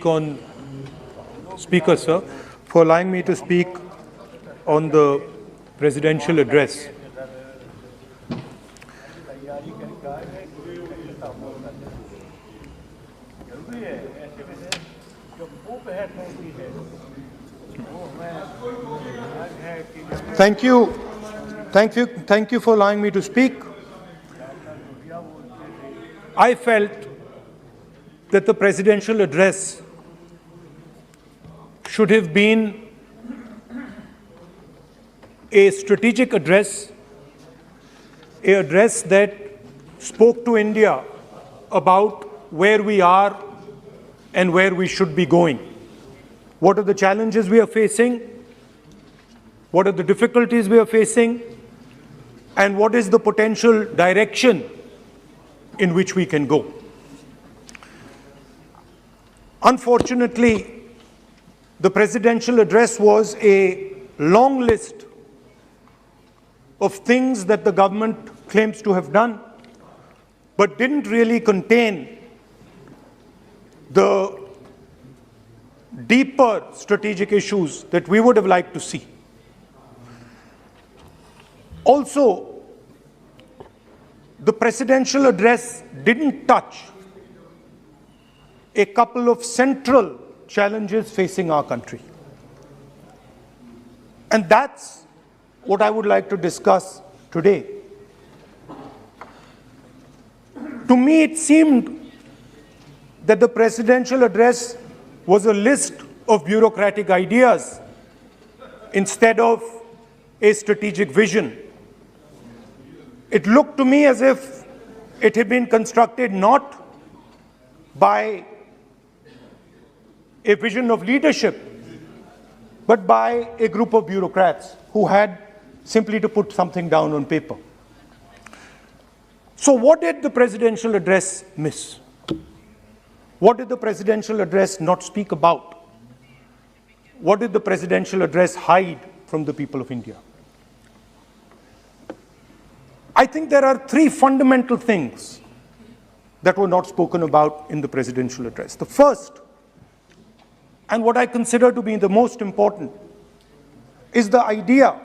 on Speaker, sir, for allowing me to speak on the presidential address. Thank you for allowing me to speak. I felt that the presidential address should have been a strategic address, an address that spoke to India about where we are and where we should be going. What are the challenges we are facing? What are the difficulties we are facing? And what is the potential direction in which we can go? Unfortunately, the presidential address was a long list of things that the government claims to have done, but didn't really contain the deeper strategic issues that we would have liked to see. Also, the presidential address didn't touch a couple of central challenges facing our country. And that's what I would like to discuss today. To me, it seemed that the presidential address was a list of bureaucratic ideas instead of a strategic vision. It looked to me as if it had been constructed not by a vision of leadership, but by a group of bureaucrats who had simply to put something down on paper. So what did the presidential address miss? What did the presidential address not speak about? What did the presidential address hide from the people of India? I think there are three fundamental things that were not spoken about in the presidential address. The first, and what I consider to be the most important, is the idea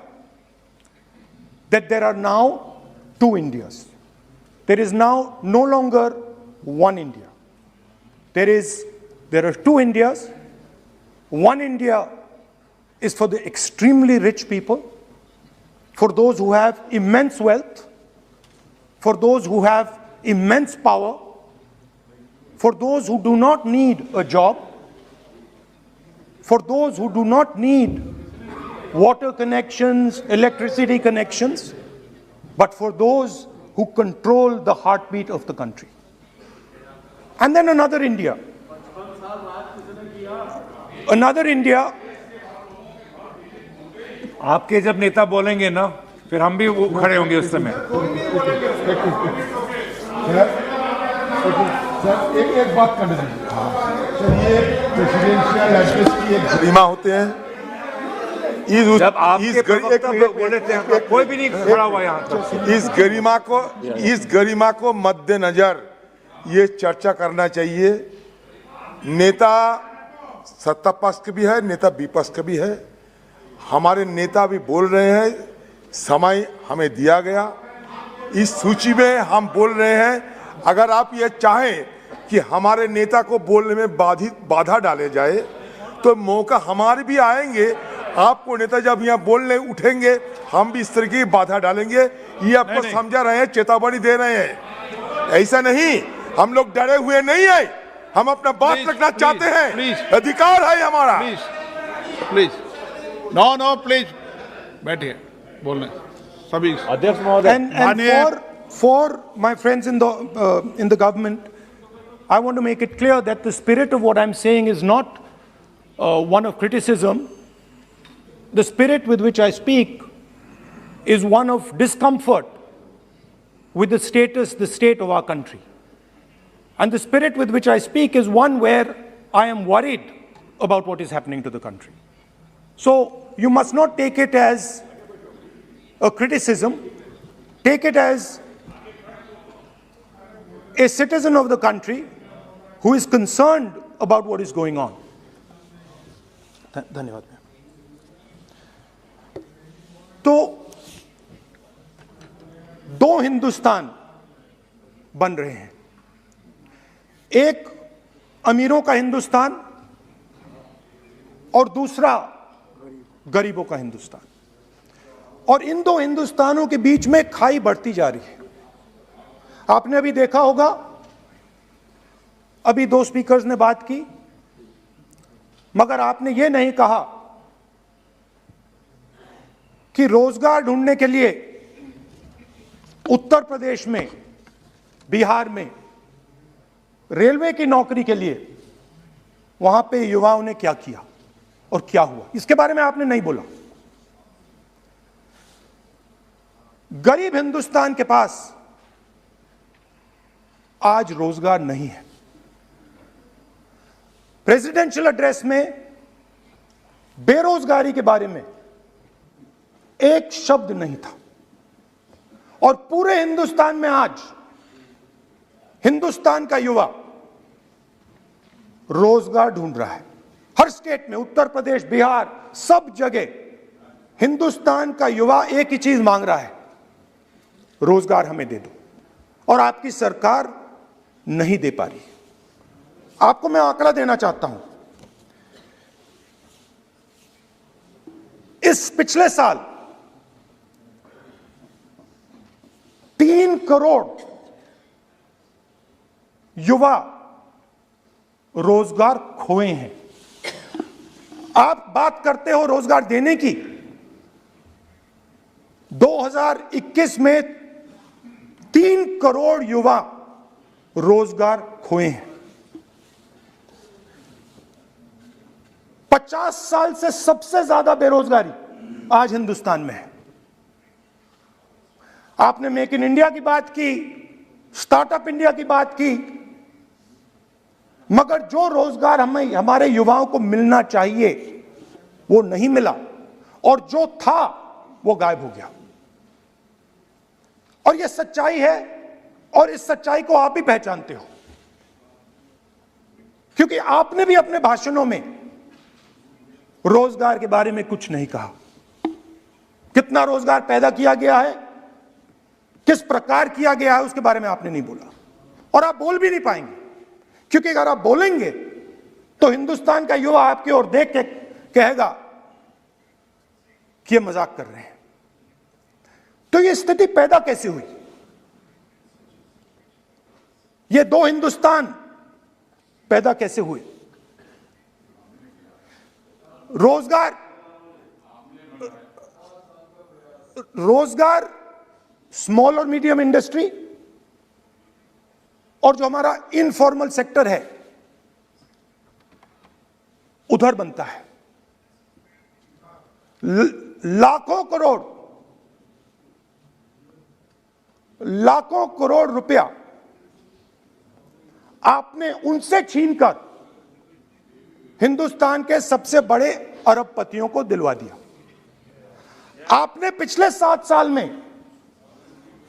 that there are now two Indias. There is now no longer one India. There are two Indias. One India is for the extremely rich people, for those who have immense wealth, for those who have immense power, for those who do not need a job, for those who do not need water connections, electricity connections, but for those who control the heartbeat of the country. And then another India. Another India. आपके जब नेता बोलेंगे ना, फिर हम भी वो खड़े होंगे उस समय। सर एक बात कर दीजिए। सर ये प्रेसिडेंशियल एड्रेस की एक गरिमा होते हैं। जब आपके प्रवक्ता बोले थे, कोई भी नहीं खड़ा हुआ यहाँ। इस गरिमा को मद्देनजर ये चर्चा करना चाहिए। नेता सत्ता पक्ष के भी है, नेता विपक्ष के भी है। हमारे नेता भी बोल रहे हैं, समय हमें दिया गया, इस सूची में हम बोल रहे हैं। अगर आप ये चाहें कि हमारे नेता को बोलने में बाधा डाले जाए, तो मौका हमारे भी आएंगे। आपको नेता जब यहाँ बोलने उठेंगे, हम भी इस तरह की बाधा डालेंगे। ये आपको समझा रहे हैं, चेतावनी दे रहे हैं। ऐसा नहीं, हम लोग डरे हुए नहीं है, हम अपना बात रखना चाहते हैं, अधिकार है हमारा। प्लीज नो प्लीज बैठिए, बोलने सभी अध्यक्ष महोदय। And for my friends in the government, I want to make it clear that the spirit of what I'm saying is not one of criticism. The spirit with which I speak is one of discomfort with the state of our country. And the spirit with which I speak is one where I am worried about what is happening to the country. So you must not take it as a criticism. Take it as a citizen of the country who is concerned about what is going on. धन्यवाद। तो दो हिंदुस्तान बन रहे हैं, एक अमीरों का हिंदुस्तान और दूसरा गरीबों का हिंदुस्तान, और इन दो हिंदुस्तानों के बीच में खाई बढ़ती जा रही है। आपने अभी देखा होगा, अभी दो स्पीकर्स ने बात की, मगर आपने ये नहीं कहा कि रोजगार ढूंढने के लिए उत्तर प्रदेश में, बिहार में रेलवे की नौकरी के लिए वहां पे युवाओं ने क्या किया और क्या हुआ, इसके बारे में आपने नहीं बोला। गरीब हिंदुस्तान के पास आज रोजगार नहीं है। प्रेसिडेंशियल एड्रेस में बेरोजगारी के बारे में एक शब्द नहीं था, और पूरे हिंदुस्तान में आज हिंदुस्तान का युवा रोजगार ढूंढ रहा है। हर स्टेट में, उत्तर प्रदेश, बिहार, सब जगह हिंदुस्तान का युवा एक ही चीज मांग रहा है, रोजगार हमें दे दो, और आपकी सरकार नहीं दे पा रही। आपको मैं आंकड़ा देना चाहता हूं। इस पिछले साल 3 करोड़ युवा रोजगार खोए हैं। आप बात करते हो रोजगार देने की, 2021 में 3 करोड़ युवा रोजगार खोए हैं। 50 साल से सबसे ज्यादा बेरोजगारी आज हिंदुस्तान में है। आपने मेक इन इंडिया की बात की, स्टार्टअप इंडिया की बात की, मगर जो रोजगार हमें, हमारे युवाओं को मिलना चाहिए वो नहीं मिला, और जो था वो गायब हो गया। और ये सच्चाई है, और इस सच्चाई को आप भी पहचानते हो, क्योंकि आपने भी अपने भाषणों में रोजगार के बारे में कुछ नहीं कहा। कितना रोजगार पैदा किया गया है, किस प्रकार किया गया है, उसके बारे में आपने नहीं बोला, और आप बोल भी नहीं पाएंगे, क्योंकि अगर आप बोलेंगे तो हिंदुस्तान का युवा आपकी ओर देख के कहेगा कि ये मजाक कर रहे हैं। तो ये स्थिति पैदा कैसे हुई? ये दो हिंदुस्तान पैदा कैसे हुए? रोजगार स्मॉल और मीडियम इंडस्ट्री और जो हमारा इनफॉर्मल सेक्टर है उधर बनता है। लाखों करोड़ रुपया आपने उनसे छीनकर हिंदुस्तान के सबसे बड़े अरबपतियों को दिलवा दिया। आपने पिछले 7 साल में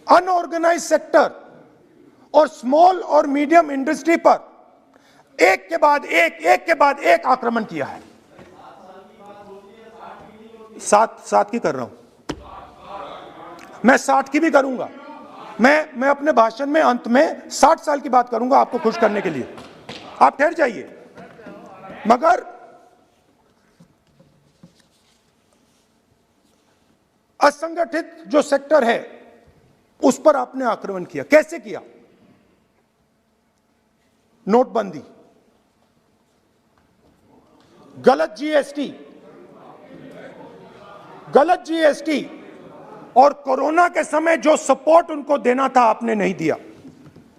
अनऑर्गेनाइज सेक्टर और स्मॉल और मीडियम इंडस्ट्री पर एक के बाद एक आक्रमण किया है। 7 की कर रहा हूं, मैं 60 की भी करूंगा। मैं अपने भाषण में अंत में 60 साल की बात करूंगा आपको खुश करने के लिए। आप ठहर जाइए। मगर असंगठित जो सेक्टर है उस पर आपने आक्रमण किया। कैसे किया? नोटबंदी, गलत जीएसटी और कोरोना के समय जो सपोर्ट उनको देना था आपने नहीं दिया।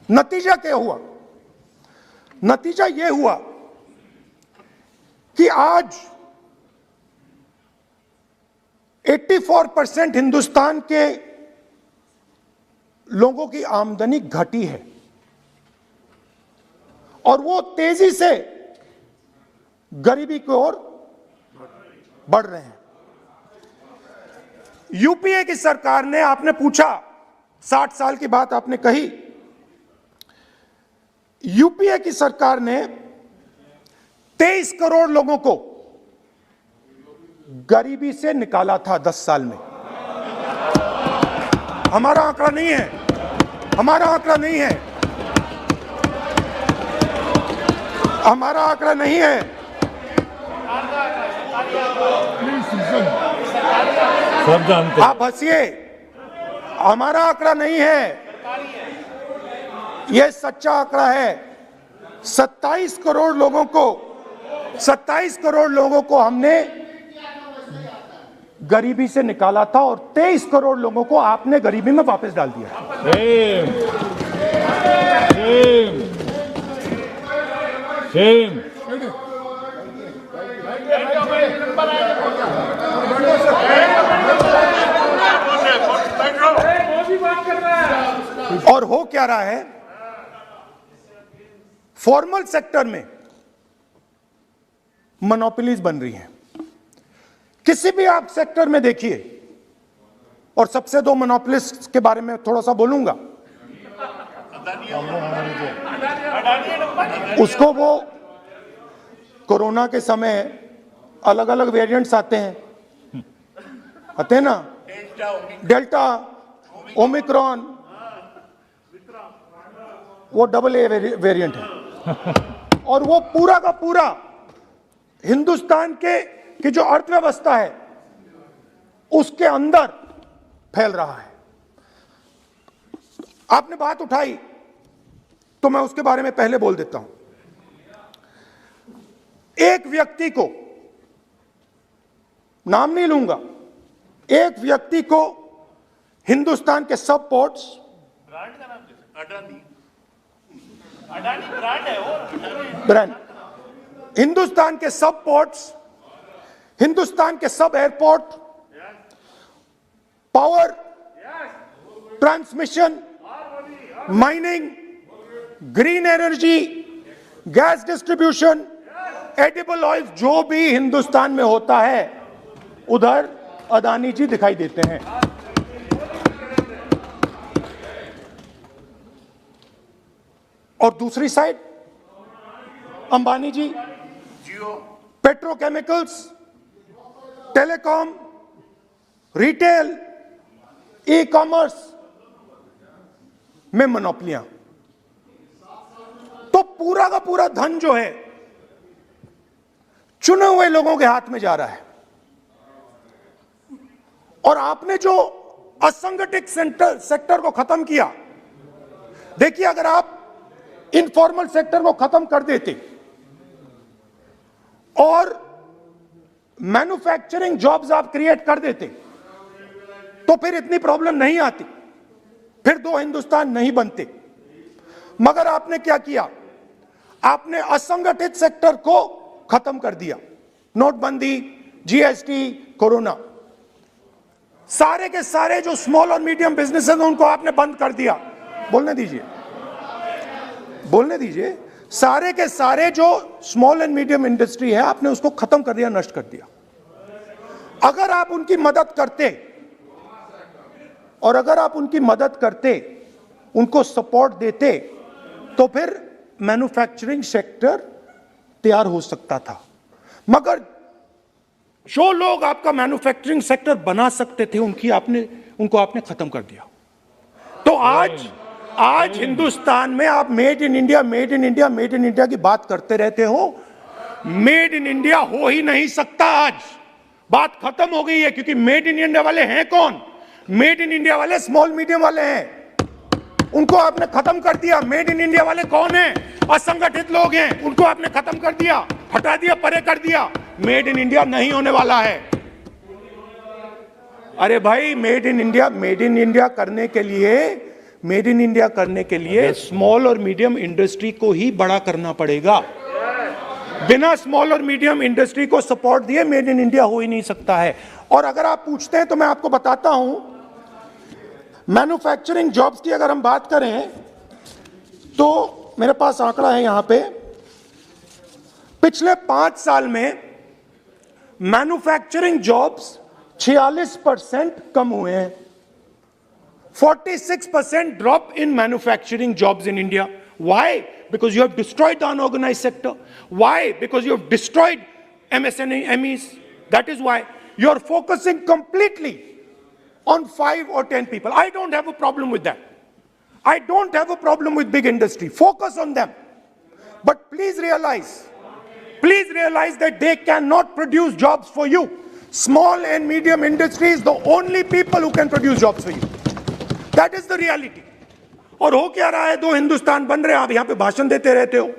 नतीजा क्या हुआ? नतीजा यह हुआ कि आज 84% हिंदुस्तान के लोगों की आमदनी घटी है और वो तेजी से गरीबी की ओर बढ़ रहे हैं। यूपीए की सरकार ने, आपने पूछा 60 साल की बात आपने कही, यूपीए की सरकार ने 23 करोड़ लोगों को गरीबी से निकाला था 10 साल में। हमारा आंकड़ा नहीं है, हमारा आंकड़ा नहीं है, हमारा आंकड़ा नहीं है। सब जानते हैं। आप हंसिए, हमारा आंकड़ा नहीं है, यह सच्चा आंकड़ा है। 27 करोड़ लोगों को हमने गरीबी से निकाला था और 23 करोड़ लोगों को आपने गरीबी में वापस डाल दिया। सेम। और हो क्या रहा है, फॉर्मल सेक्टर में मोनोपोलीज बन रही हैं। किसी भी आप सेक्टर में देखिए, और सबसे दो मोनोपोलिस्ट के बारे में थोड़ा सा बोलूंगा। उसको वो कोरोना के समय अलग अलग वेरिएंट्स आते हैं ना, डेल्टा, ओमिक्रॉन, वो AA वेरिएंट है। और वो पूरा का पूरा हिंदुस्तान की जो अर्थव्यवस्था है उसके अंदर फैल रहा है। आपने बात उठाई तो मैं उसके बारे में पहले बोल देता हूं। एक व्यक्ति को, नाम नहीं लूंगा, एक व्यक्ति को हिंदुस्तान के सब पोर्ट्स, ब्रांड, हिंदुस्तान के सब पोर्ट्स, हिंदुस्तान के सब airport, power, transmission, mining, green energy, gas distribution, edible oil, जो भी हिंदुस्तान में होता है उधर अदानी जी दिखाई देते हैं। और दूसरी side Ambani ji petrochemicals, telecom, retail, e commerce में मोनोपोलियां। तो पूरा का पूरा धन जो है चुने हुए लोगों के हाथ में जा रहा है। और आपने जो असंगठित सेक्टर को खत्म किया, देखिए अगर आप इनफॉर्मल सेक्टर को खत्म कर देते और मैन्युफैक्चरिंग जॉब्स आप क्रिएट कर देते तो फिर इतनी प्रॉब्लम नहीं आती, फिर दो हिंदुस्तान नहीं बनते। मगर आपने क्या किया, आपने असंगठित सेक्टर को खत्म कर दिया। नोटबंदी, GST, कोरोना, सारे के सारे जो स्मॉल और मीडियम बिजनेसेस उनको आपने बंद कर दिया। बोलने दीजिए, बोलने दीजिए। सारे के सारे जो स्मॉल एंड मीडियम इंडस्ट्री है आपने उसको खत्म कर दिया, नष्ट कर दिया। अगर आप उनकी मदद करते, और अगर आप उनकी मदद करते, उनको सपोर्ट देते, तो फिर मैन्युफैक्चरिंग सेक्टर तैयार हो सकता था। मगर जो लोग आपका मैन्युफैक्चरिंग सेक्टर बना सकते थे उनको आपने खत्म कर दिया। तो आज हिंदुस्तान में आप made in India, made in India, made in India की बात करते रहते हो। मेड इन इंडिया हो ही नहीं सकता। आज बात खत्म हो गई है, क्योंकि मेड इन इंडिया वाले हैं कौन? मेड इन इंडिया वाले स्मॉल मीडियम वाले हैं, उनको आपने खत्म कर दिया। मेड इन इंडिया वाले कौन हैं? असंगठित लोग हैं, उनको आपने खत्म कर दिया, हटा दिया, परे कर दिया। मेड इन इंडिया नहीं होने वाला है। अरे भाई, मेड इन इंडिया करने के लिए, मेड इन इंडिया करने के लिए स्मॉल और मीडियम इंडस्ट्री को ही बड़ा करना पड़ेगा। बिना स्मॉल और मीडियम इंडस्ट्री को सपोर्ट दिए मेड इन इंडिया हो ही नहीं सकता है। और अगर आप पूछते हैं तो मैं आपको बताता हूं, मैन्युफैक्चरिंग जॉब्स की अगर हम बात करें तो मेरे पास आंकड़ा है यहां पे, पिछले 5 साल में मैन्युफैक्चरिंग जॉब्स 46% कम हुए हैं। 46% drop in manufacturing jobs in India. Why? Because you have destroyed the unorganized sector. Why? Because you have destroyed MSMEs. That is why you are focusing completely on 5 or 10 people. I don't have a problem with that. I don't have a problem with big industry. Focus on them. But please realize that they cannot produce jobs for you. Small and medium industry is the only people who can produce jobs for you. That is the reality. और हो क्या रहा है, 2 हिंदुस्तान बन रहे हैं, आप यहाँ पे भाषण देते रहते हो,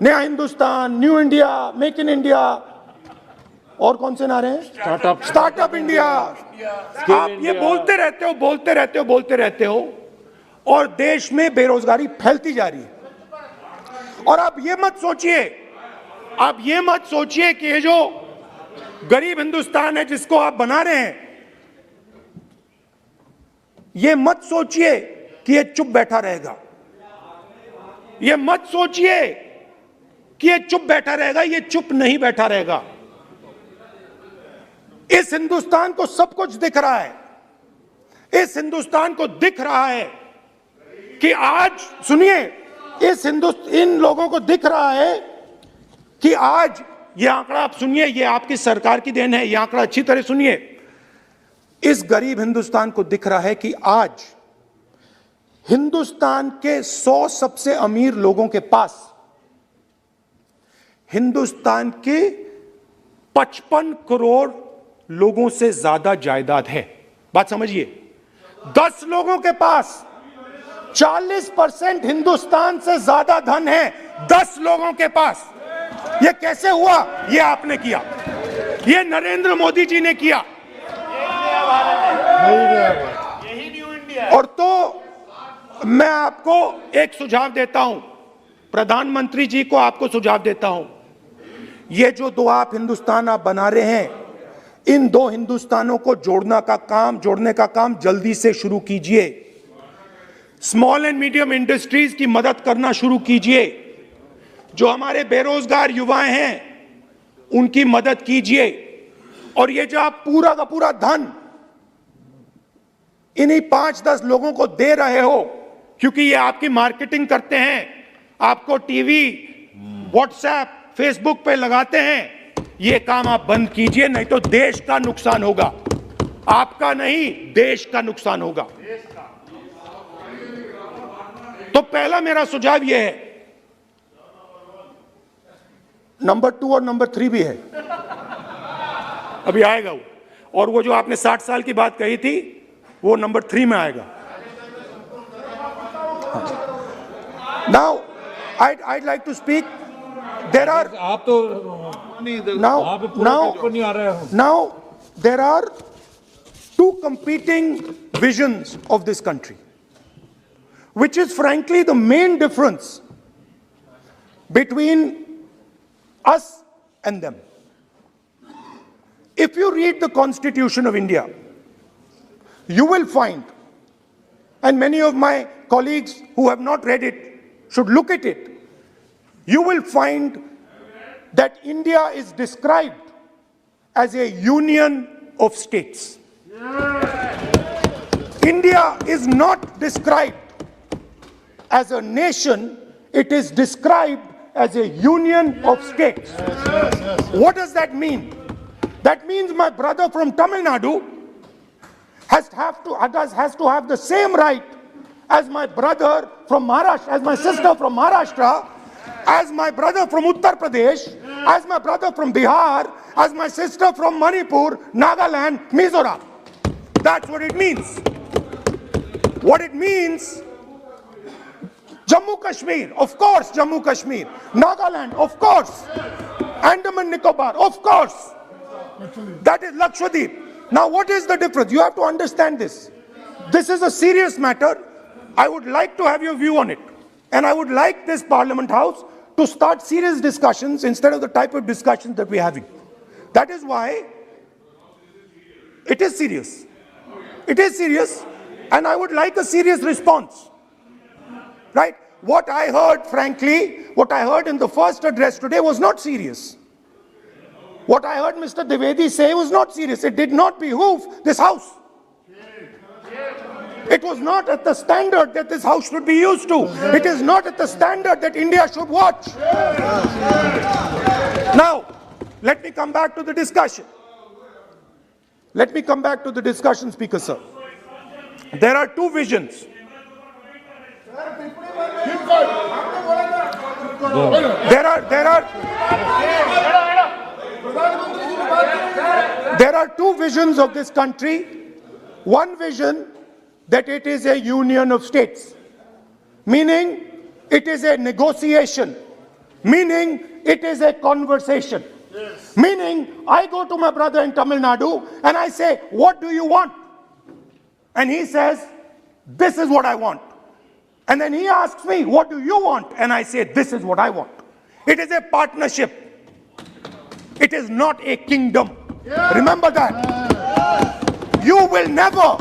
नया Hindustan, new India, make in India, और कौन से नारे हैं, स्टार्टअप इंडिया। आप ये बोलते रहते हो और देश में बेरोजगारी फैलती जा रही है। और आप ये मत सोचिए कि ये जो गरीब हिंदुस्तान है जिसको आप बना रहे हैं, ये मत सोचिए कि ये चुप बैठा रहेगा। ये मत सोचिए कि ये चुप बैठा रहेगा, ये चुप नहीं बैठा रहेगा। इस हिंदुस्तान को सब कुछ दिख रहा है। इस हिंदुस्तान को दिख रहा है कि आज, सुनिए, इन लोगों को दिख रहा है कि आज ये आंकड़ा, आप सुनिए, ये आपकी सरकार की देन है, ये आंकड़ा अच्छी तरह सुनिए। इस गरीब हिंदुस्तान को दिख रहा है कि आज हिंदुस्तान के 100 सबसे अमीर लोगों के पास हिंदुस्तान के 55 करोड़ लोगों से ज्यादा जायदाद है। बात समझिए, 10 लोगों के पास 40% हिंदुस्तान से ज्यादा धन है, 10 लोगों के पास। यह कैसे हुआ? यह आपने किया, यह नरेंद्र मोदी जी ने किया। और तो मैं आपको एक सुझाव देता हूं, प्रधानमंत्री जी को आपको सुझाव देता हूं, ये जो 2 आप हिंदुस्तान आप बना रहे हैं, इन 2 हिंदुस्तानों को जोड़ने का काम जल्दी से शुरू कीजिए। स्मॉल एंड मीडियम इंडस्ट्रीज की मदद करना शुरू कीजिए। जो हमारे बेरोजगार युवाएं हैं उनकी मदद कीजिए। और ये जो आप पूरा का पूरा धन इन्हीं 5-10 लोगों को दे रहे हो, क्योंकि ये आपकी मार्केटिंग करते हैं, आपको टीवी, व्हाट्सएप, फेसबुक पे लगाते हैं, ये काम आप बंद कीजिए, नहीं तो देश का नुकसान होगा। आपका नहीं, देश का नुकसान होगा। तो पहला मेरा सुझाव यह है। नंबर 2 और नंबर 3 भी है, अभी आएगा वो। और वो जो आपने 60 साल की बात कही थी, वो नंबर 3 में आएगा। Now, I'd like to speak. There are, आप तो now there are 2 competing visions of this country, which is frankly the main difference between us and them. If you read the Constitution of India, you will find, and many of my colleagues who have not read it should look at it, you will find that India is described as a union of states. India is not described as a nation, it is described as a union of states. What does that mean? That means my brother from Tamil Nadu has to have the same right as my brother from Maharashtra, as my sister from Maharashtra, as my brother from Uttar Pradesh, as my brother from Bihar, as my sister from Manipur, Nagaland, Mizoram. That's what it means. What it means, Jammu Kashmir, of course, Jammu Kashmir, Nagaland, of course, Andaman Nicobar, of course. That is Lakshadweep. Now what is the difference? You have to understand this. This is a serious matter. I would like to have your view on it. And I would like this Parliament House to start serious discussions instead of the type of discussions that we're having. That is why it is serious. It is serious, and I would like a serious response. Right? What I heard, frankly, what I heard in the first address today was not serious. What I heard Mr. Dwivedi say was not serious. It did not behoove this House. It was not at the standard that this house should be used to. It is not at the standard that India should watch. Now, let me come back to the discussion. Let me come back to the discussion, Speaker Sir. There are two visions. There are two visions of this country. One vision that it is a union of states, meaning it is a negotiation, meaning it is a conversation. Yes. Meaning, I go to my brother in Tamil Nadu and I say, what do you want? And he says, this is what I want. And then he asks me, what do you want? And I say, this is what I want. It is a partnership. It is not a kingdom. Yeah. Remember that. You will never,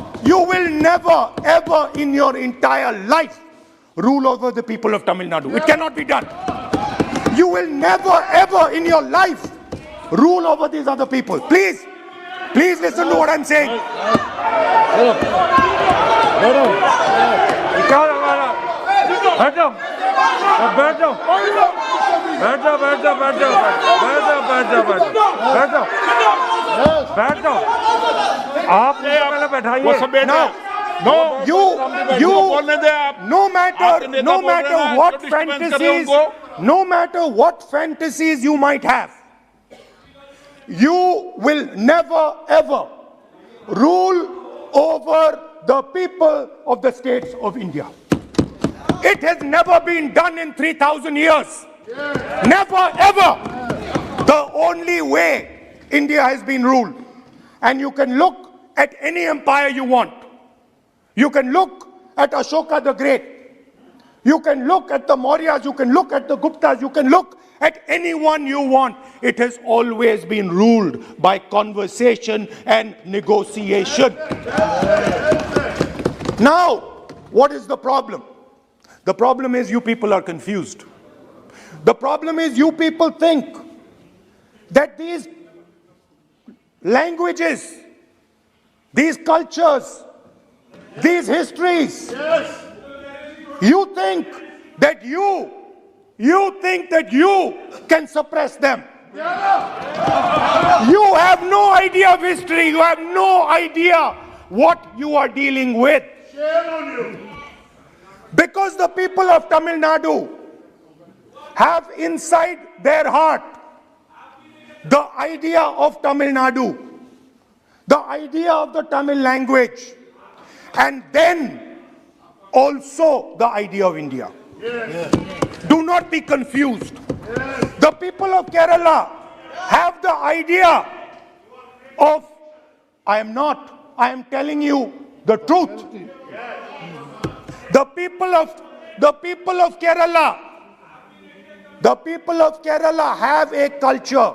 ever in your entire life rule over the people of Tamil Nadu. It cannot be done. You will never, ever in your life rule over these other people. Please listen to what I'm saying. No matter what fantasies you might have, you will never ever rule over the people of the states of India. It has never been done in 3,000 years. Never ever. The only way India has been ruled, and you can look at any empire you want. You can look at Ashoka the Great. You can look at the Mauryas, you can look at the Guptas, you can look at anyone you want. It has always been ruled by conversation and negotiation. Now, what is the problem? The problem is you people are confused. The problem is you people think that these languages, these cultures, these histories, you think that you can suppress them. You have no idea of history. You have no idea what you are dealing with. Because the people of Tamil Nadu have inside their heart the idea of Tamil Nadu, the idea of the Tamil language, and then also the idea of India. Yes. Do not be confused. Yes. The people of Kerala have the idea of, I am telling you the truth. The people of Kerala have a culture.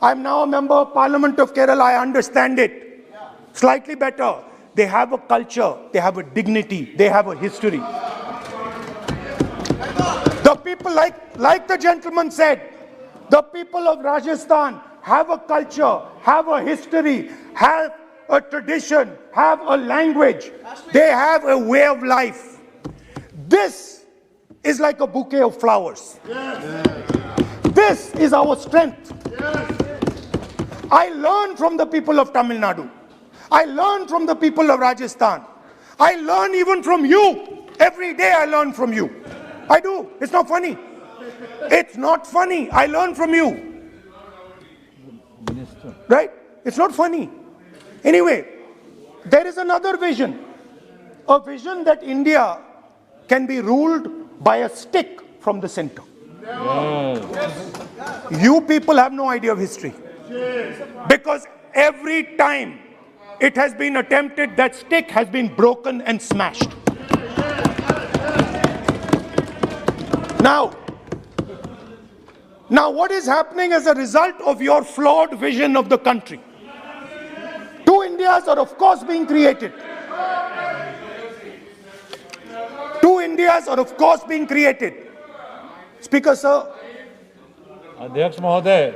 I am now a member of Parliament of Kerala. I understand it slightly better. They have a culture, they have a dignity, they have a history. The people, like the gentleman said, the people of Rajasthan have a culture, have a history, have a tradition, have a language. They have a way of life. This is like a bouquet of flowers. This is our strength. I learn from the people of Tamil Nadu. I learn from the people of Rajasthan. I learn even from you. Every day I learn from you. I do. It's not funny. It's not funny. I learn from you. Right? It's not funny. Anyway, there is another vision. A vision that India can be ruled by a stick from the center. You people have no idea of history. Because every time it has been attempted, that stick has been broken and smashed. Now what is happening as a result of your flawed vision of the country? Two Indias are of course being created. Two Indias are of course being created. Speaker sir. Adhyaksh Mahoday.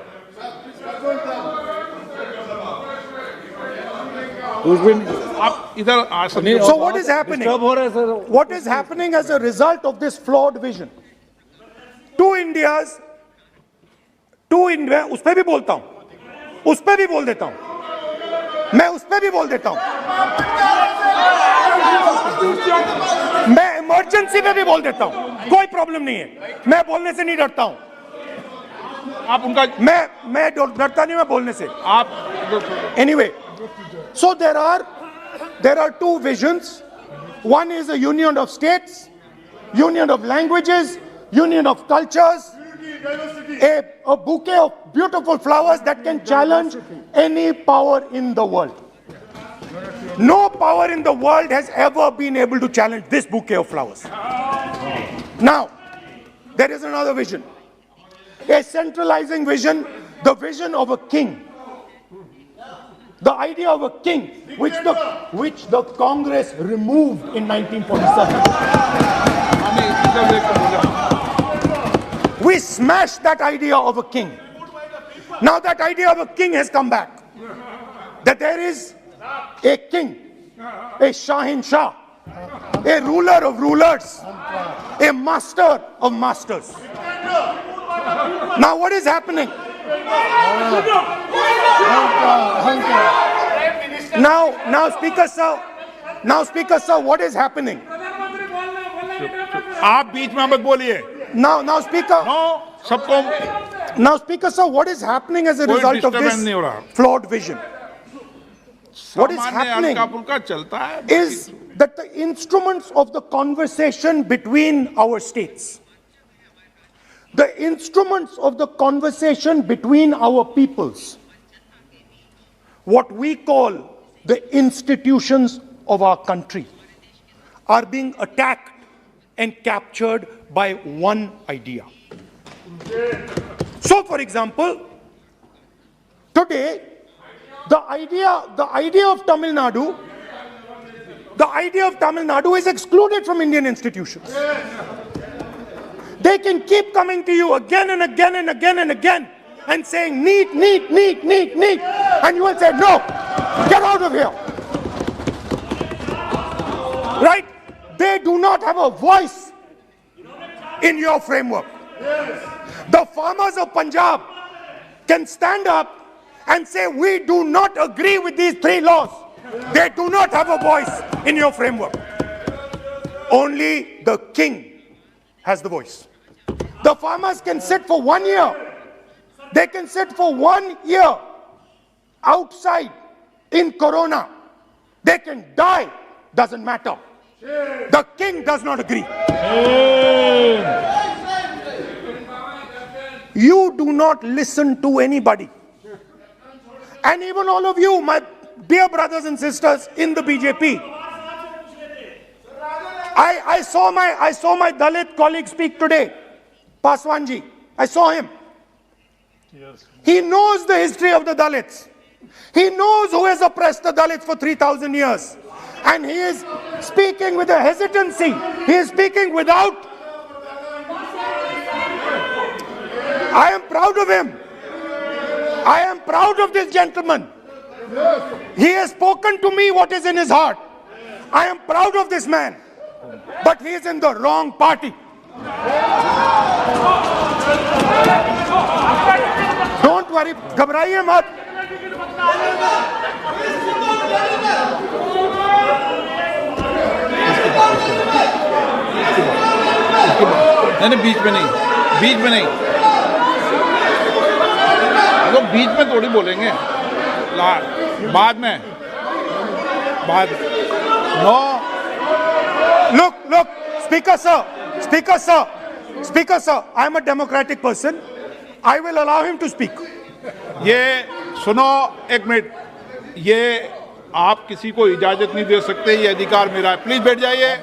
Who's been इधर आसन So what is happening? Disturb हो रहा है sir. What is happening as a result of this flawed vision? Two Indias, उस पे भी बोलता हूं, उस पे भी बोल देता हूं, मैं उस पे भी बोल देता हूं, मैं इमरजेंसी पे भी बोल देता हूं, कोई प्रॉब्लम नहीं है, मैं बोलने से नहीं डरता हूं. आप उनका मैं डरता नहीं, मैं बोलने से. आप Anyway, so there are two visions. One is a union of states, union of languages, union of cultures, a bouquet of beautiful flowers that can challenge any power in the world. No power in the world has ever been able to challenge this bouquet of flowers. Now, there is another vision, a centralizing vision, the vision of a king. The idea of a king, which the Congress removed in 1947. We smashed that idea of a king. Now that idea of a king has come back. That there is a king, a Shahin Shah, a ruler of rulers, a master of masters. Now what is happening? Now, Speaker Sir, what is happening? आप बीच में मत बोलिए. Now, Speaker. No, सबको. Now, Speaker Sir, what is happening as a result of this flawed vision? What is happening is that the instruments of the conversation between our states, the instruments of the conversation between our peoples, what we call the institutions of our country, are being attacked and captured by one idea. So, for example, today, the idea of Tamil Nadu is excluded from Indian institutions. They can keep coming to you again and again and again and again and saying need, and you will say no, get out of here. Right? They do not have a voice in your framework. The farmers of Punjab can stand up and say we do not agree with these 3 laws. They do not have a voice in your framework. Only the king has the voice. The farmers can sit for 1 year. They can sit for 1 year outside in Corona. They can die, doesn't matter. The king does not agree. You do not listen to anybody. And even all of you, my dear brothers and sisters in the BJP, I saw my Dalit colleague speak today, Paswanji. I saw him. Yes. He knows the history of the Dalits. He knows who has oppressed the Dalits for 3,000 years. And he is speaking with a hesitancy. He is speaking without. I am proud of him. I am proud of this gentleman. He has spoken to me what is in his heart. I am proud of this man. But he is in the wrong party. Don't worry, घबराइए मत. नहीं, बीच में नहीं. तो बीच में थोड़ी बोलेंगे. बाद में. No. Look, Speaker sir, I am a democratic person. I will allow him to speak. ये सुनो एक मिनट. ये आप किसी को इजाजत नहीं दे सकते. ये अधिकार मेरा है. प्लीज बैठ जाइए.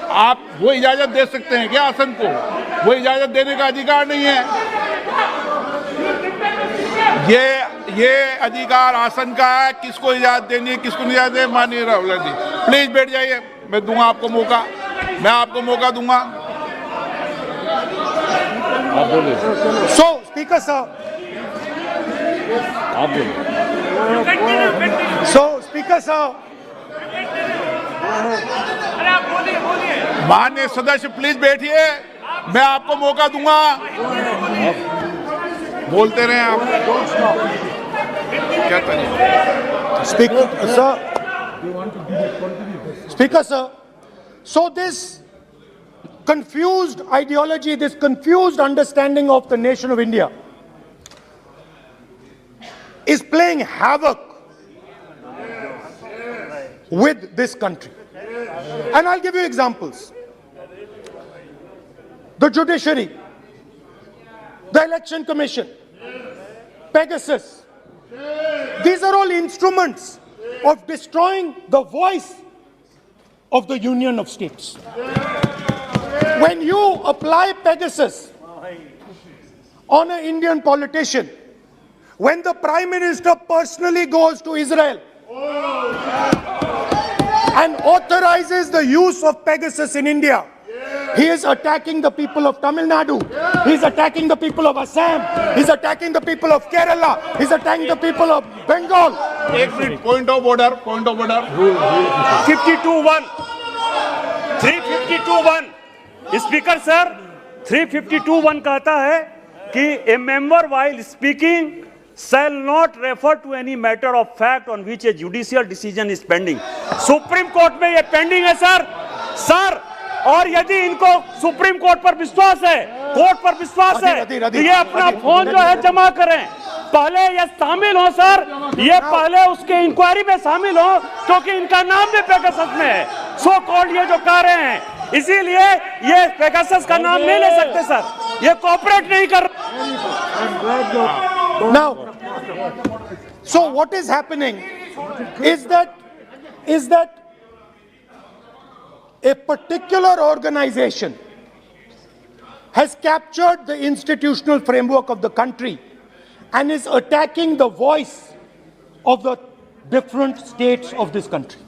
आप वो इजाजत दे सकते हैं क्या आसन को? वो इजाजत देने का अधिकार नहीं है. ये अधिकार आसन का है. किसको इजाजत देनी है, किसको नहीं इजाजत देनी. माननीय राहुल गांधी, प्लीज बैठ जाइए. मैं दूंगा आपको मौका. मैं आपको मौका दूंगा. आप बोलिए, So, Speaker sir. आप बोलिए। So, Speaker sir. माननीय सदस्य प्लीज बैठिए, मैं आपको मौका दूंगा, बोलते रहे आप। क्या तरीका? Speaker sir. So this confused ideology, this confused understanding of the nation of India is playing havoc with this country. And I'll give you examples. The judiciary, the election commission, Pegasus. These are all instruments of destroying the voice of the Union of States. When you apply Pegasus on an Indian politician, when the Prime Minister personally goes to Israel and authorizes the use of Pegasus in India, he is attacking the people of Tamil Nadu. He is attacking the people of Assam. He is attacking the people of Kerala. He is attacking the people of Bengal. एक minute, point of order, point of order. 52(1) 352(1) speaker sir, 352(1) कहता है कि ए member while speaking shall not refer to any matter of fact on which a judicial decision is pending. Supreme court में ये pending है sir, और यदि इनको supreme court पर विश्वास है, कोर्ट पर विश्वास है, तो ये अपना फोन जो है जमा करें, पहले ये शामिल हो सर, ये पहले उसके इंक्वायरी में शामिल हो, क्योंकि इनका नाम भी पेगासस में है, सो कॉल्ड ये जो कह रहे हैं, इसीलिए ये पेगासस का नाम नहीं ले सकते सर, ये कोऑपरेट नहीं कर। Now, so what is happening is that a particular organization has captured the institutional framework of the country and is attacking the voice of the different states of this country.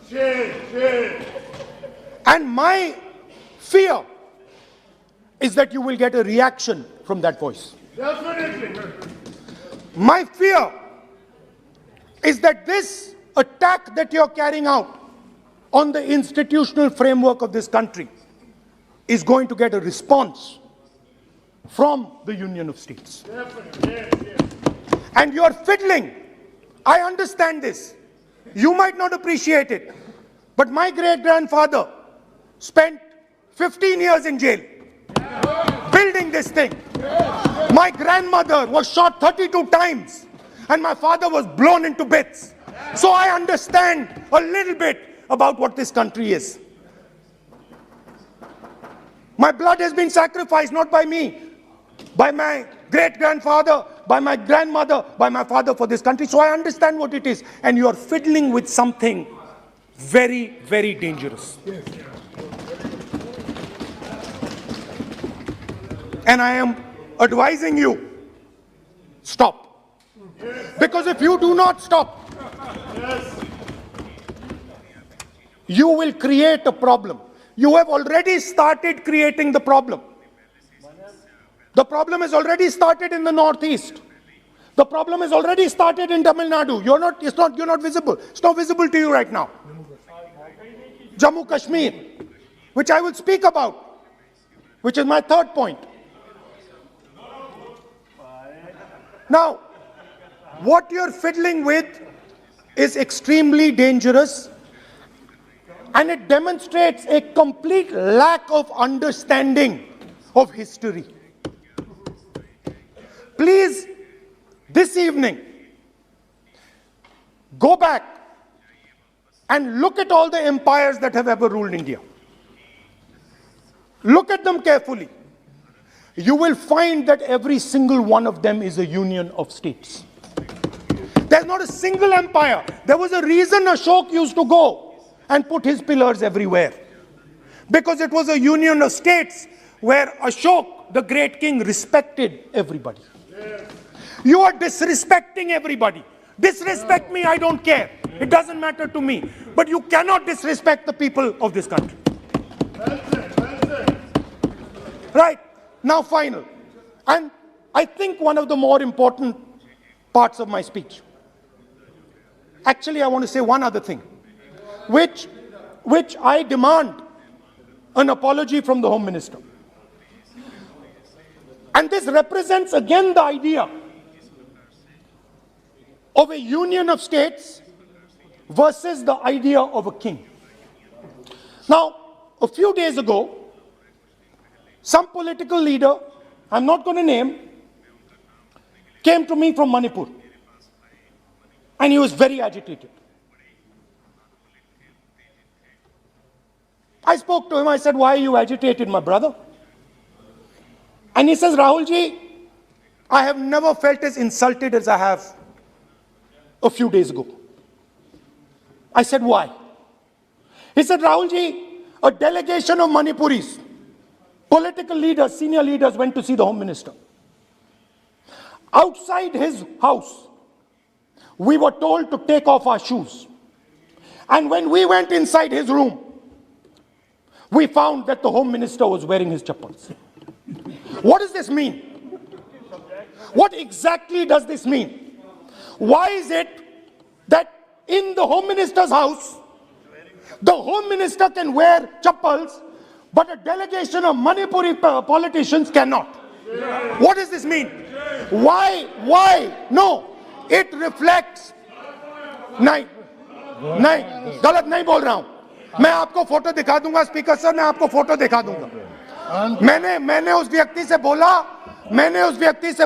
And my fear is that you will get a reaction from that voice. My fear is that this attack that you're carrying out on the institutional framework of this country is going to get a response from the Union of States. And you're fiddling. I understand this. You might not appreciate it. But my great-grandfather spent 15 years in jail building this thing. My grandmother was shot 32 times and my father was blown into bits. So I understand a little bit about what this country is. My blood has been sacrificed, not by me, by my great-grandfather, by my grandmother, by my father for this country. So I understand what it is. And you are fiddling with something very, very dangerous. And I am advising you, stop. Because if you do not stop, you will create a problem. You have already started creating the problem. The problem has already started in the northeast. The problem has already started in Tamil Nadu. You're not visible. It's not visible to you right now. Jammu Kashmir, which I will speak about, which is my third point. Now, what you're fiddling with is extremely dangerous, and it demonstrates a complete lack of understanding of history. Please, this evening, go back and look at all the empires that have ever ruled India. Look at them carefully. You will find that every single one of them is a union of states. There's not a single empire. There was a reason Ashok used to go and put his pillars everywhere. Because it was a union of states where Ashok, the great king, respected everybody. You are disrespecting everybody. Disrespect me, I don't care. It doesn't matter to me. But you cannot disrespect the people of this country. Right. Now, final. And I think one of the more important parts of my speech. Actually, I want to say one other thing, which I demand an apology from the Home Minister. And this represents again the idea of a union of states versus the idea of a king. Now, a few days ago, some political leader, I'm not going to name, came to me from Manipur. And he was very agitated. I spoke to him, I said, why are you agitated, my brother? And he says, Rahul ji, I have never felt as insulted as I have a few days ago. I said, why? He said, Rahul ji, a delegation of Manipuris, political leaders, senior leaders went to see the Home Minister. Outside his house, we were told to take off our shoes. And when we went inside his room, we found that the Home Minister was wearing his chappals. What does this mean? What exactly does this mean? Why is it that in the Home Minister's house, the Home Minister can wear chappals, but a delegation of Manipuri politicians cannot? What does this mean? Why? No. It reflects. नहीं, गलत नहीं बोल रहा हूं. मैं आपको photo दिखा दूंगा स्पीकर सर, मैं आपको फोटो दिखा दूंगा. मैंने उस व्यक्ति से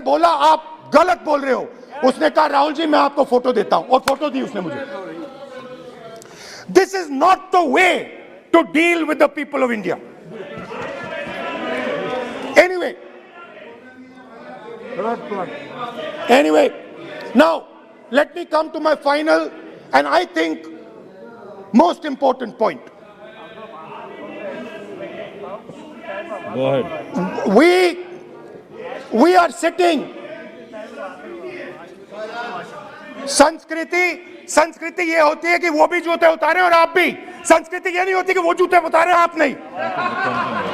बोला आप गलत बोल रहे हो. उसने कहा राहुल जी मैं आपको फोटो देता हूं, और फोटो दी उसने मुझे. This is not the way to deal with the people of India. Anyway, now let me come to my final and I think most important point. Go ahead. We are sitting. संस्कृति ये होती है कि वो भी जूते उतारे और आप भी. संस्कृति ये नहीं होती कि वो जूते उतारे आप नहीं.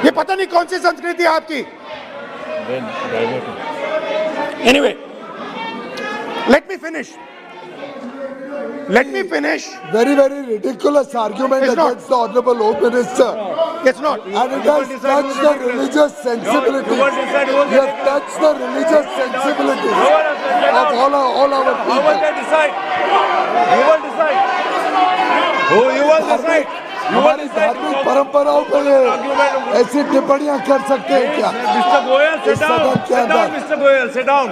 ये पता नहीं कौन सी संस्कृति है आपकी. Anyway, let me finish. Very, very ridiculous argument against the Honorable Home Minister. It's not. And it has touched the religious sensibilities. You have touched the religious sensibilities of all our people. You will decide. हमारी धार्मिक परंपराओं पर ऐसी टिप्पणियां कर सकते हैं क्या? Mr. Goyal, sit down. Mr. Goyal, sit down.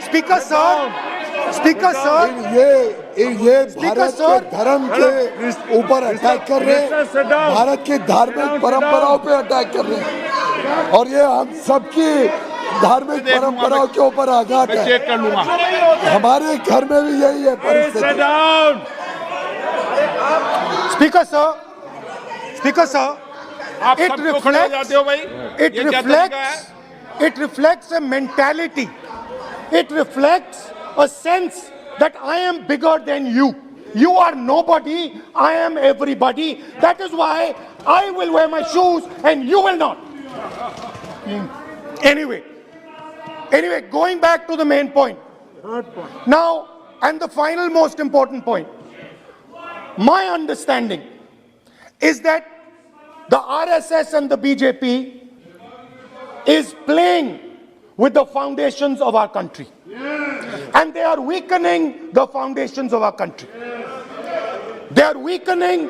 Speaker sir. ये भारत के धर्म के ऊपर अटैक कर रहे हैं, भारत की धार्मिक परंपराओं पे अटैक कर रहे हैं, और ये हम सबकी धार्मिक परंपराओं के ऊपर आघात है. चेक कर लूंगा. हमारे घर में भी यही है परिस्थिति. Speaker sir, आप सबको खड़े हो जाते हो भाई. it reflects a mentality. It reflects a sense that I am bigger than you. You are nobody, I am everybody. That is why I will wear my shoes and you will not. Anyway, going back to the main point. Now, and the final most important point. My understanding is that the RSS and the BJP is playing with the foundations of our country. And they are weakening the foundations of our country. They are weakening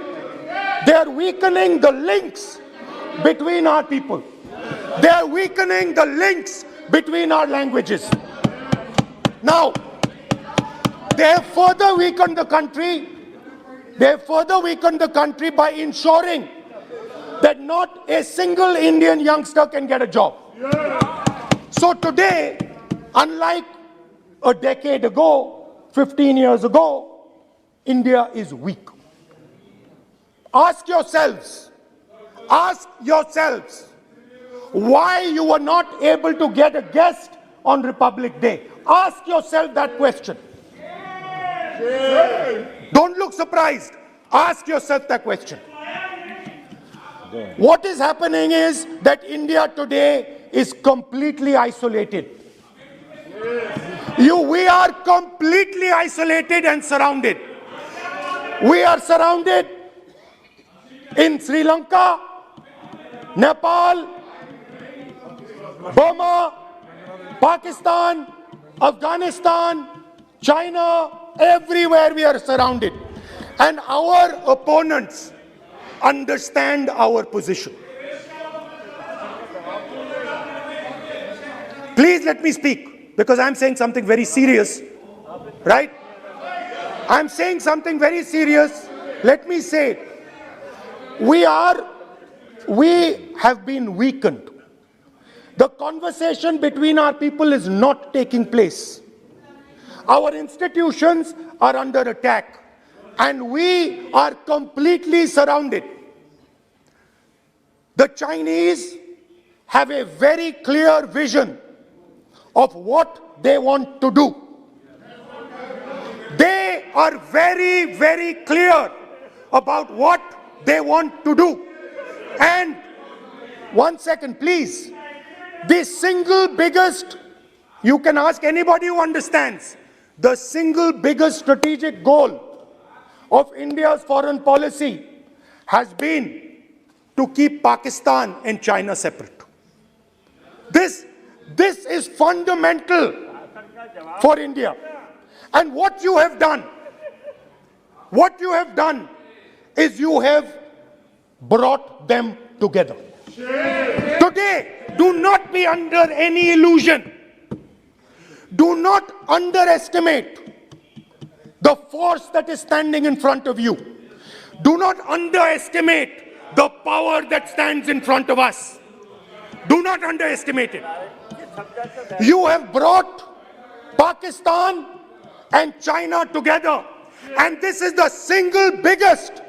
the links between our people. They are weakening the links between our languages. Now, they have further weakened the country. They have further weakened the country by ensuring that not a single Indian youngster can get a job. So today, unlike a decade ago, 15 years ago, India is weak. Ask yourselves, why you were not able to get a guest on Republic Day. Ask yourself that question. Don't look surprised. Ask yourself that question. What is happening is that India today is completely isolated. We are completely isolated and surrounded. We are surrounded in Sri Lanka, Nepal, Burma, Pakistan, Afghanistan, China, everywhere we are surrounded. And our opponents understand our position. Please let me speak, because I'm saying something very serious, right? I'm saying something very serious. Let me say it. We have been weakened. The conversation between our people is not taking place. Our institutions are under attack, and we are completely surrounded. The Chinese have a very clear vision of what they want to do. They are very, very clear about what they want to do. And one second, please. The single biggest, you can ask anybody who understands, the single biggest strategic goal of India's foreign policy has been to keep Pakistan and China separate. This is fundamental for India. And what you have done is you have brought them together. Today, do not be under any illusion. Do not underestimate the force that is standing in front of you. Do not underestimate the power that stands in front of us. Do not underestimate it. You have brought Pakistan and China together, and this is the single biggest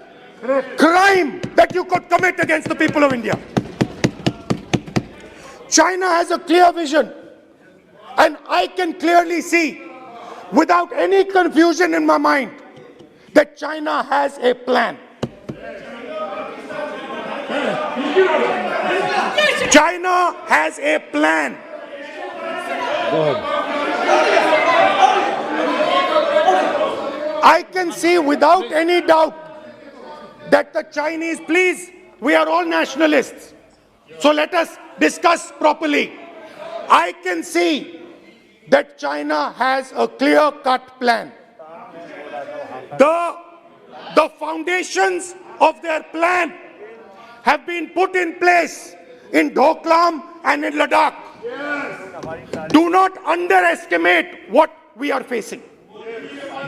crime that you could commit against the people of India. China has a clear vision, and I can clearly see, without any confusion in my mind, that China has a plan. China has a plan. I can see without any doubt that the Chinese, please, we are all nationalists, so let us discuss properly. I can see that China has a clear-cut plan. The foundations of their plan have been put in place in Doklam and in Ladakh. Do not underestimate what we are facing.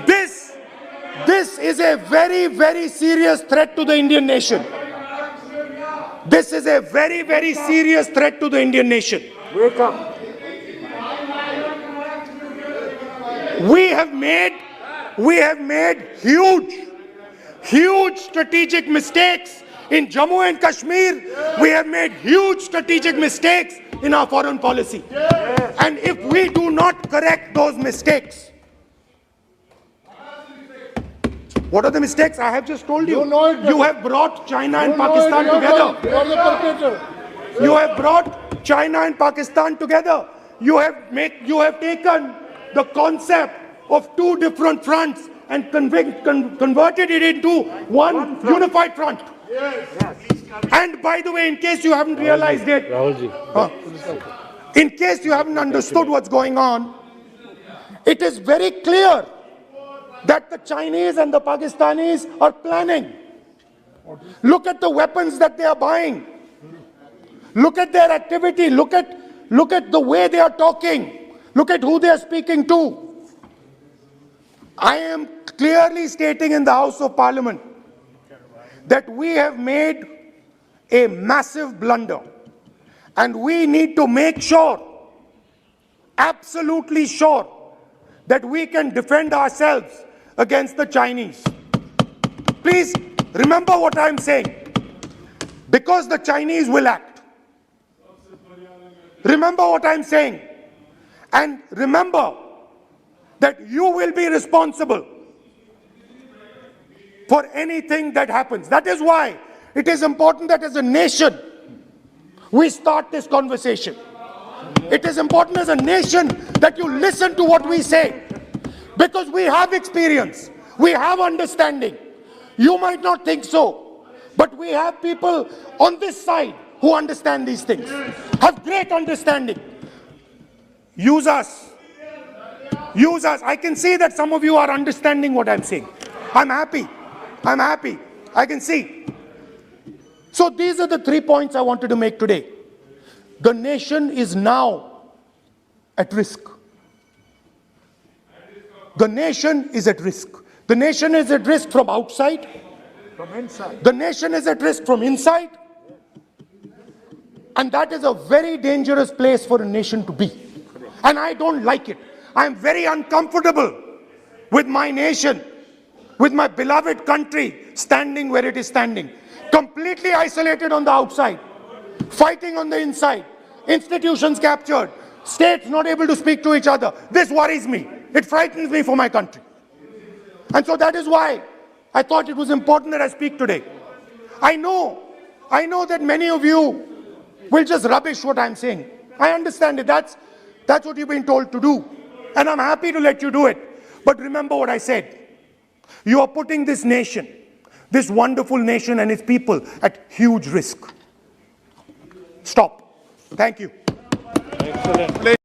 This is a very, very serious threat to the Indian nation. This is a very, very serious threat to the Indian nation. Wake up. We have made huge strategic mistakes in Jammu and Kashmir. We have made huge strategic mistakes in our foreign policy. And if we do not correct those mistakes, what are the mistakes? I have just told you. You have brought China and Pakistan together. You have brought China and Pakistan together. You have taken the concept of two different fronts and converted it into one unified front. And by the way, in case you haven't realized it, in case you haven't understood what's going on, it is very clear that the Chinese and the Pakistanis are planning. Look at the weapons that they are buying. Look at their activity. Look at the way they are talking. Look at who they are speaking to. I am clearly stating in the House of Parliament that we have made a massive blunder, and we need to make sure, absolutely sure, that we can defend ourselves against the Chinese. Please remember what I'm saying, because the Chinese will act. Remember what I'm saying, and remember that you will be responsible for anything that happens. That is why it is important that as a nation we start this conversation. It is important as a nation that you listen to what we say, because we have experience, we have understanding. You might not think so, but we have people on this side who understand these things, have great understanding. Use us. Use us. I can see that some of you are understanding what I'm saying. I'm happy. I'm happy. I can see. So these are the 3 points I wanted to make today. The nation is now at risk. The nation is at risk. The nation is at risk from outside. From inside. The nation is at risk from inside. And that is a very dangerous place for a nation to be. And I don't like it. I'm very uncomfortable with my nation, with my beloved country standing where it is standing. Completely isolated on the outside, fighting on the inside, institutions captured, states not able to speak to each other. This worries me. It frightens me for my country. And so that is why I thought it was important that I speak today. I know that many of you will just rubbish what I'm saying. I understand it. That's what you've been told to do. And I'm happy to let you do it. But remember what I said. You are putting this nation, this wonderful nation and its people at huge risk. Stop. Thank you. Excellent.